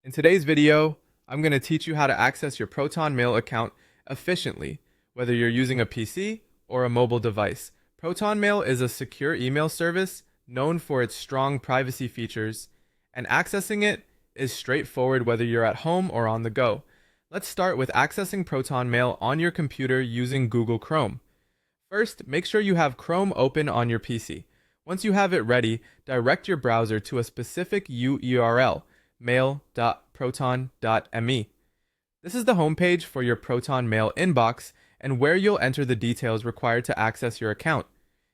In today's video, I'm going to teach you how to access your Proton Mail account efficiently, whether you're using a PC or a mobile device. Proton Mail is a secure email service known for its strong privacy features, and accessing it is straightforward whether you're at home or on the go. Let's start with accessing Proton Mail on your computer using Google Chrome. First, make sure you have Chrome open on your PC. Once you have it ready, direct your browser to a specific URL, mail.proton.me. This is the homepage for your Proton Mail inbox and where you'll enter the details required to access your account.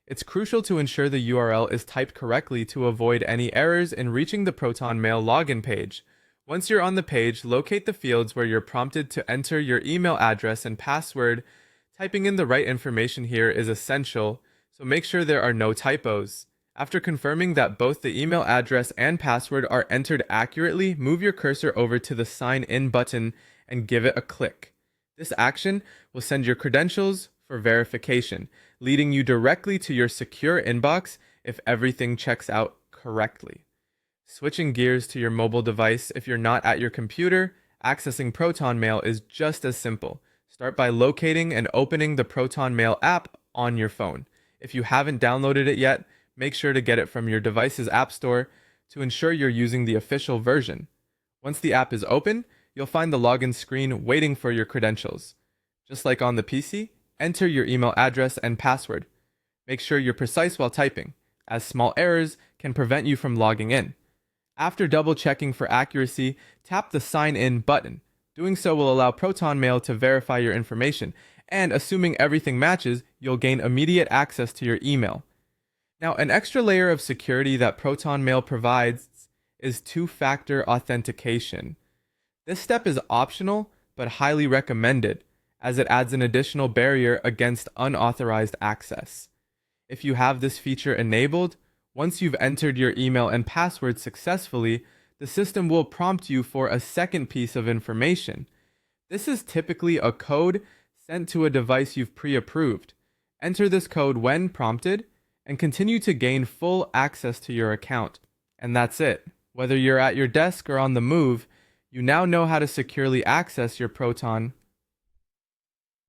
It's crucial to ensure the URL is typed correctly to avoid any errors in reaching the Proton Mail login page. Once you're on the page, locate the fields where you're prompted to enter your email address and password. Typing in the right information here is essential, so make sure there are no typos. After confirming that both the email address and password are entered accurately, move your cursor over to the Sign In button and give it a click. This action will send your credentials for verification, leading you directly to your secure inbox if everything checks out correctly. Switching gears to your mobile device, if you're not at your computer, accessing Proton Mail is just as simple. Start by locating and opening the Proton Mail app on your phone. If you haven't downloaded it yet, make sure to get it from your device's app store to ensure you're using the official version. Once the app is open, you'll find the login screen waiting for your credentials. Just like on the PC, enter your email address and password. Make sure you're precise while typing, as small errors can prevent you from logging in. After double checking for accuracy, tap the Sign In button. Doing so will allow Proton Mail to verify your information, and assuming everything matches, you'll gain immediate access to your email. Now, an extra layer of security that Proton Mail provides is two-factor authentication. This step is optional, but highly recommended, as it adds an additional barrier against unauthorized access. If you have this feature enabled, once you've entered your email and password successfully, the system will prompt you for a second piece of information. This is typically a code sent to a device you've pre-approved. Enter this code when prompted, and continue to gain full access to your account. And that's it. Whether you're at your desk or on the move, you now know how to securely access your Proton